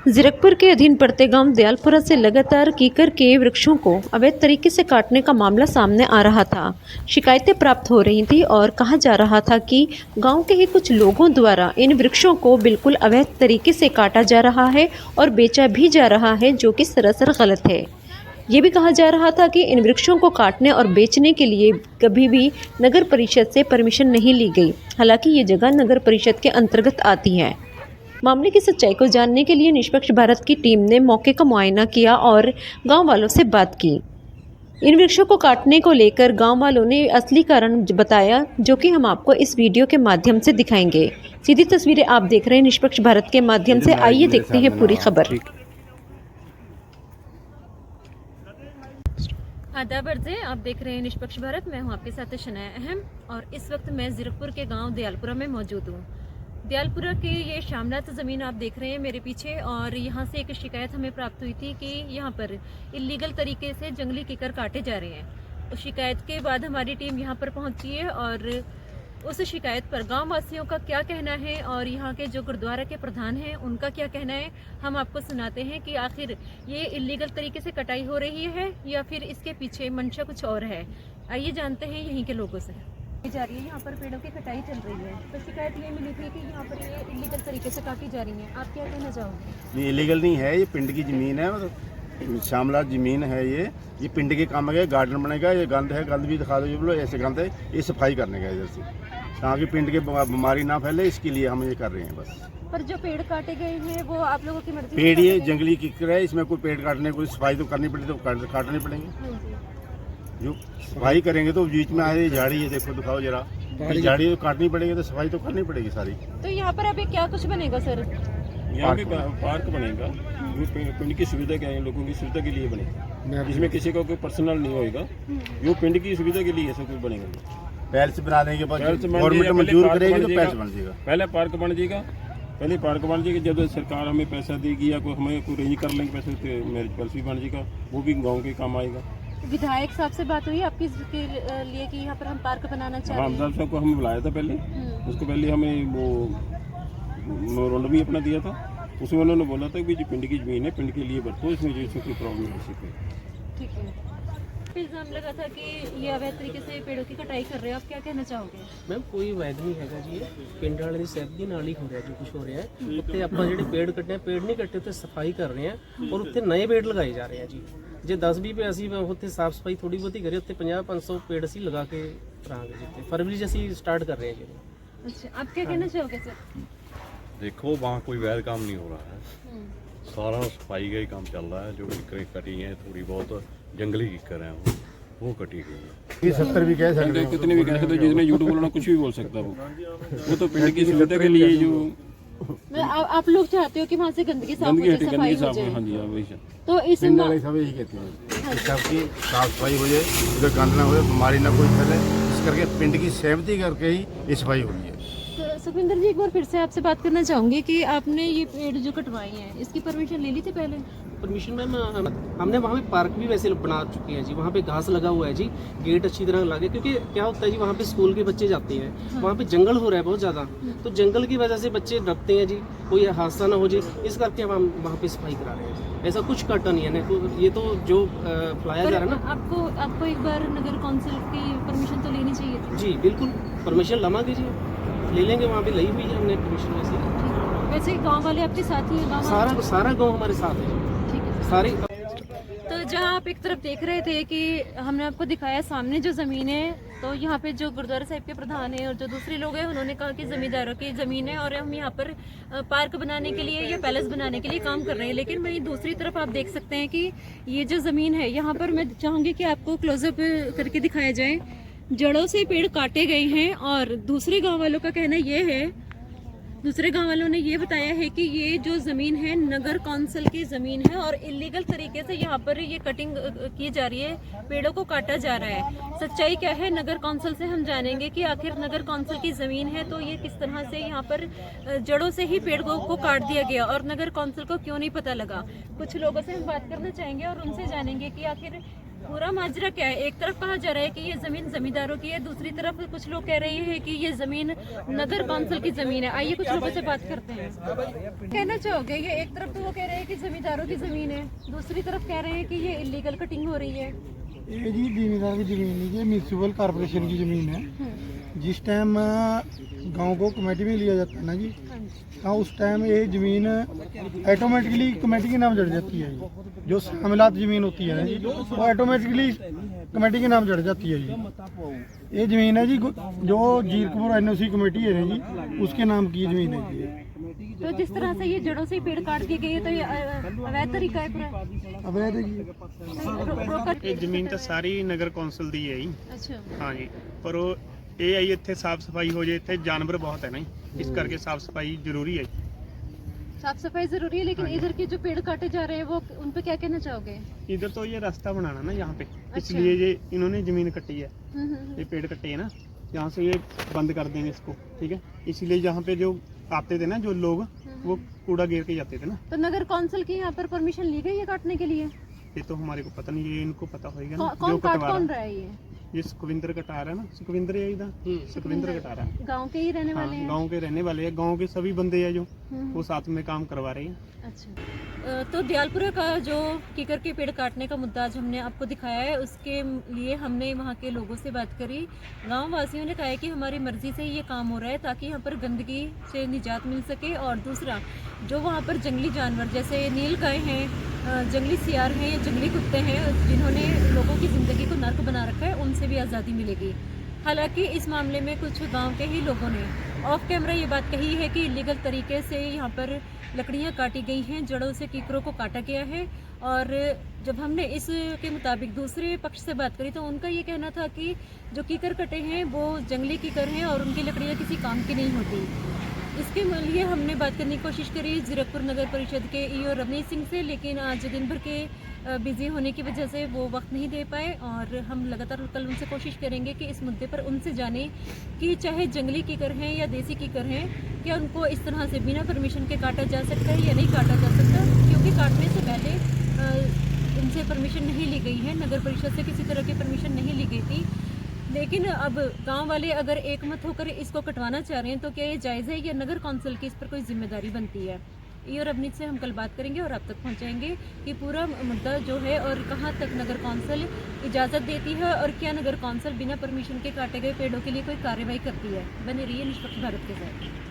जीरकपुर के अधीन पड़ते गांव दयालपुरा से लगातार कीकर के वृक्षों को अवैध तरीके से काटने का मामला सामने आ रहा था। शिकायतें प्राप्त हो रही थी और कहा जा रहा था कि गांव के ही कुछ लोगों द्वारा इन वृक्षों को बिल्कुल अवैध तरीके से काटा जा रहा है और बेचा भी जा रहा है, जो कि सरासर गलत है। ये भी कहा जा रहा था कि इन वृक्षों को काटने और बेचने के लिए कभी भी नगर परिषद से परमिशन नहीं ली गई। हालांकि ये जगह नगर परिषद के अंतर्गत आती है। मामले की सच्चाई को जानने के लिए निष्पक्ष भारत की टीम ने मौके का मुआयना किया और गांव वालों से बात की। इन वृक्षों को काटने को लेकर गांव वालों ने असली कारण बताया, जो कि हम आपको इस वीडियो के माध्यम से दिखाएंगे। सीधी तस्वीरें आप देख रहे हैं निष्पक्ष भारत के माध्यम से। आइए देखते हैं पूरी खबर। आदाब अर्ज़े, आप देख रहे हैं निष्पक्ष भारत। मैं हूं आपके साथ शनाया अहम और इस वक्त मैं जीरकपुर के गांव दयालपुरा में मौजूद हूं। दयालपुरा की ये शामलात ज़मीन आप देख रहे हैं मेरे पीछे, और यहाँ से एक शिकायत हमें प्राप्त हुई थी कि यहाँ पर इलीगल तरीके से जंगली कीकर काटे जा रहे हैं। उस शिकायत के बाद हमारी टीम यहाँ पर पहुँची है और उस शिकायत पर गांव वासियों का क्या कहना है और यहाँ के जो गुरुद्वारा के प्रधान हैं उनका क्या कहना है, हम आपको सुनाते हैं कि आखिर ये इलीगल तरीके से कटाई हो रही है या फिर इसके पीछे मंशा कुछ और है। आइए जानते हैं यहीं के लोगों से। जा रही है, यहाँ पर पेड़ों की कटाई चल रही है, तो शिकायत ये मिली थी कि यहाँ पर ये इलीगल तरीके से काटी जा रही है। आप क्या कहना चाहोगे? ये इलीगल नहीं है, ये पिंड की ज़मीन है, मतलब शामलात ज़मीन है। ये पिंड के काम है, गार्डन बनेगा। ये गंद है, गंद भी दिखा दो जो बोलो, ऐसे गंद है। ये सफाई करने का इधर से, ताकि पिंड के बीमारी ना फैले, इसके लिए हम ये कर रहे हैं बस। पर जो पेड़ काटे गए हैं वो आप लोगों की मर्जी? पेड़ ये जंगली कीकर है, इसमें कोई पेड़ काटने कोई सफाई तो करनी पड़ेगी, तो काटने पड़ेंगे। जो सफाई करेंगे तो बीच में आए झाड़ी है, देखो दिखाओ जरा, झाड़ी तो काटनी पड़ेगी, तो सफाई तो करनी पड़ेगी सारी। तो यहाँ पर अभी क्या कुछ बनेगा सर? यहाँ पे पार्क बनेगा, जो पिंड की सुविधा क्या है, लोगों की सुविधा के लिए बनेगा। इसमें किसी का कोई पर्सनल नहीं होएगा, जो पिंड की सुविधा के लिए ऐसा कुछ बनेगा। पैलेस बनाने के बाद गवर्नमेंट मंजूर करेगी तो पैलेस बन जाएगा। पहले पार्क बन जाएगा, पहले पार्क बन जाएगा। जब सरकार हमें पैसा देगी या कोई हमें कोई रेंज कर लेंगे पैसे, तो मैरिज पैलेस भी बन जाएगा, वो भी गाँव के काम आएगा। विधायक साहब से बात हुई आपकी इसके लिए कि यहाँ पर हम पार्क बनाना चाह रहे हैं? हाँ, साहब को हमें बुलाया था पहले, उसको पहले हमें वो मेमोरेंडम भी अपना दिया था। उसमें उन्होंने बोला था कि जो पिंड की ज़मीन है, पिंड के लिए बरतो, इसमें जो कोई प्रॉब्लम नहीं है। ठीक है। इल्ज़ाम लगा था कि ये अवैध तरीके से पेड़ों की कटाई कर रहे हो, आप क्या कहना चाहोगे? मैम कोई वैध नहीं हैगा जी, पिंड वाले ਦੀ ਸਹਿਬ ਦੀ ਨਾਲ ਹੀ ਹੋ ਰਿਹਾ ਜੋ ਕੁਝ ਹੋ ਰਿਹਾ ਹੈ। ਉੱਤੇ ਆਪਾਂ ਜਿਹੜੇ ਪੇੜ ਕੱਟੇ ਆ, ਪੇੜ ਨਹੀਂ ਕੱਟੇ, ਉੱਤੇ ਸਫਾਈ ਕਰ ਰਹੇ ਆ ਔਰ ਉੱਤੇ ਨਵੇਂ ਪੇੜ ਲਗਾਏ ਜਾ ਰਹੇ ਆ ਜੀ। ਜੇ 10-20 पे ਅਸੀਂ ਉੱਤੇ ਸਾਫ ਸਫਾਈ ਥੋੜੀ ਬਹੁਤੀ ਕਰੀਏ, ਉੱਤੇ 50-500 ਪੇੜ ਅਸੀਂ ਲਗਾ ਕੇ ਕਰਾਂਗੇ ਜੀ। ਉੱਤੇ ਫਰਵਰੀ 'ਚ ਅਸੀਂ ਸਟਾर्ट कर रहे हैं जी। अच्छा, आप क्या कहना चाहोगे सर? देखो वहाँ कोई वैध काम नहीं हो रहा है, सारा सफाई का ही काम चल रहा है। जो कीकरें कटी हैं, थोड़ी बहुत जंगली कीकर हैं, वो कटी गई है। 70 भी कह सकते हैं, कितने भी कह सकते, जिसने यूट्यूब बोलना कुछ भी बोल सकता वो तो पिंड की सुविधा के लिए जो आप लोग चाहते हो कि वहाँ से गंदगी साफ हो जाए, सफाई हो जाए। हाँ जी, वही तो इस पिंड वाले सब यही कहते हैं, सबकी साफ सफाई हो जाए, उधर गंद ना हो, बीमारी ना कोई फैले, इस करके पिंड की सहमति करके ही ये सफाई हो रही है। तो सुखविंदर जी, एक बार फिर से आपसे बात करना चाहूँगी कि आपने ये पेड़ जो कटवाए हैं, इसकी परमिशन ले ली थी पहले? परमिशन मैम हमने वहाँ पे पार्क भी वैसे बना चुके हैं जी। वहाँ पे घास लगा हुआ है जी, गेट अच्छी तरह लगे, क्योंकि क्या होता है जी, वहाँ पे स्कूल के बच्चे जाते हैं, वहाँ पे जंगल हो रहा है बहुत ज़्यादा, तो जंगल की वजह से बच्चे डरते हैं जी, कोई हादसा ना हो जी, इस करके हम वहाँ पे सफाई करा रहे हैं। ऐसा कुछ कटा नहीं है, तो ये तो जो फैलाया जा रहा है ना। आपको एक बार नगर कौंसिल की परमिशन तो लेनी चाहिए थी। जी बिल्कुल, परमिशन लवांगे जी, ले लेंगे, वहाँ पे ली हुई है हमने परमिशन। वैसे गाँव वाले आपके साथ ही है? सारा गाँव हमारे साथ है सारी। तो जहाँ आप एक तरफ देख रहे थे कि हमने आपको दिखाया सामने जो ज़मीन है, तो यहाँ पे जो गुरुद्वारा साहिब के प्रधान हैं और जो दूसरे लोग हैं, उन्होंने कहा कि ज़मींदारों की ज़मीन है और हम यहाँ पर पार्क बनाने के लिए या पैलेस बनाने के लिए काम कर रहे हैं। लेकिन वहीं दूसरी तरफ आप देख सकते हैं कि ये जो ज़मीन है, यहाँ पर मैं चाहूँगी कि आपको क्लोजअप करके दिखाया जाए। जड़ों से पेड़ काटे गए हैं और दूसरे गाँव वालों का कहना ये है, दूसरे गांव वालों ने ये बताया है कि ये जो ज़मीन है नगर कौंसिल की ज़मीन है और इलीगल तरीके से यहाँ पर ये कटिंग की जा रही है, पेड़ों को काटा जा रहा है। सच्चाई क्या है नगर कौंसिल से हम जानेंगे कि आखिर नगर कौंसिल की ज़मीन है तो ये किस तरह से यहाँ पर जड़ों से ही पेड़ को काट दिया गया और नगर कौंसिल को क्यों नहीं पता लगा। कुछ लोगों से हम बात करना चाहेंगे और उनसे जानेंगे कि आखिर पूरा माजरा क्या है? एक तरफ कहा जा रहा है कि ये जमीन जमींदारों की है, दूसरी तरफ कुछ लोग कह रहे हैं कि ये जमीन नगर कौंसिल की जमीन है। आइए कुछ लोगों से बात करते हैं। कहना चाहोगे, ये एक तरफ तो वो कह रहे हैं कि जमींदारों की जमीन है, दूसरी तरफ कह रहे हैं कि ये इलीगल कटिंग हो रही है। ये जी जमींदार की ज़मीन नहीं, ये म्यूनसिपल कॉरपोरेशन की ज़मीन है। जिस टाइम गांव को कमेटी में लिया जाता है ना जी, हाँ उस टाइम ये ज़मीन ऑटोमेटिकली कमेटी के नाम चढ़ जाती है जी। जो शामिलात ज़मीन होती है ना जी, वो ऑटोमेटिकली कमेटी के नाम चढ़ जाती है जी। ये ज़मीन है जी जो जीरकपुर NOC कमेटी है ना जी, उसके नाम की ज़मीन है जी। तो जिस तरह से ये जड़ों से ही पेड़ काट दिए गए तो ये अवैध तरीका है पूरा। अवैध है जी। ਇਹ ਜ਼ਮੀਨ ਤਾਂ ਸਾਰੀ ਨਗਰ ਕੌਂਸਲ ਦੀ ਹੈ ਜੀ। अच्छा, ਹਾਂ ਜੀ, ਪਰ ਉਹ ਇਹ ਹੈ ਜੀ ਇੱਥੇ ਸਾਫ਼ ਸਫਾਈ ਹੋ ਜੇ, ਇੱਥੇ ਜਾਨਵਰ ਬਹੁਤ ਹੈ ਨਾ ਜੀ, ਇਸ ਕਰਕੇ ਸਾਫ਼ ਸਫਾਈ ਜ਼ਰੂਰੀ ਹੈ ਜੀ। साफ सफाई जरूरी है, लेकिन इधर के जो पेड़ काटे जा रहे हैं वो उन पे क्या कहना चाहोगे? इधर तो ये रास्ता बनाना ना यहाँ पे, इसलिए ये इन्होंने जमीन कटी है, हम्म। ये पेड़ कटे है ना, यहाँ से ये बंद कर देंगे इसको, ठीक है। इसीलिए यहाँ पे जो आते थे ना जो लोग, वो कूड़ा गिर के जाते थे ना। तो नगर कौंसिल की यहाँ पर परमिशन ली गई है काटने के लिए? ये तो हमारे को पता नहीं, ये इनको पता होगा ना कौन जो काट कटवा कौन रहा रहा है ये? है। ये सुखविंदर कटा रहा है ना, सुखविंदर है इधर, सुखविंदर कटा रहा है। गांव के ही रहने हाँ, वाले हैं? गांव के रहने वाले हैं, गांव के सभी बंदे हैं जो हम्म। वो साथ में काम करवा रहे हैं। अच्छा, तो दयालपुरा का जो कीकर के पेड़ काटने का मुद्दा आज हमने आपको दिखाया है, उसके लिए हमने वहाँ के लोगों से बात करी। गांव वासियों ने कहा है कि हमारी मर्जी से ये काम हो रहा है ताकि यहाँ पर गंदगी से निजात मिल सके, और दूसरा जो वहाँ पर जंगली जानवर जैसे नीलगाय हैं, जंगली सियार हैं या जंगली कुत्ते हैं जिन्होंने लोगों की ज़िंदगी को नर्क बना रखा है, उनसे भी आज़ादी मिलेगी। हालांकि इस मामले में कुछ गांव के ही लोगों ने ऑफ कैमरा ये बात कही है कि इलीगल तरीके से यहाँ पर लकड़ियाँ काटी गई हैं, जड़ों से कीकरों को काटा गया है। और जब हमने इसके मुताबिक दूसरे पक्ष से बात करी तो उनका ये कहना था कि जो कीकर कटे हैं वो जंगली कीकर हैं और उनकी लकड़ियाँ किसी काम की नहीं होती। इसके लिए हमने बात करने की कोशिश करी जीरकपुर नगर परिषद के ईओ रवनीत सिंह से, लेकिन आज दिन भर के बिजी होने की वजह से वो वक्त नहीं दे पाए, और हम लगातार कल उनसे कोशिश करेंगे कि इस मुद्दे पर उनसे जानें कि चाहे जंगली कीकर हैं या देसी कीकर हैं, क्या उनको इस तरह से बिना परमिशन के काटा जा सकता है या नहीं काटा जा सकता, क्योंकि काटने से पहले इनसे परमिशन नहीं ली गई है, नगर परिषद से किसी तरह की परमिशन नहीं ली गई थी। लेकिन अब गांव वाले अगर एकमत होकर इसको कटवाना चाह रहे हैं तो क्या ये जायज़ है या नगर कौंसिल की इस पर कोई जिम्मेदारी बनती है? ईओ रवनीत से हम कल बात करेंगे और आप तक पहुंचाएंगे कि पूरा मुद्दा जो है और कहां तक नगर कौंसिल इजाज़त देती है और क्या नगर कौंसिल बिना परमिशन के काटे गए पेड़ों के लिए कोई कार्रवाई करती है। बने रहिए निष्पक्ष भारत के साथ।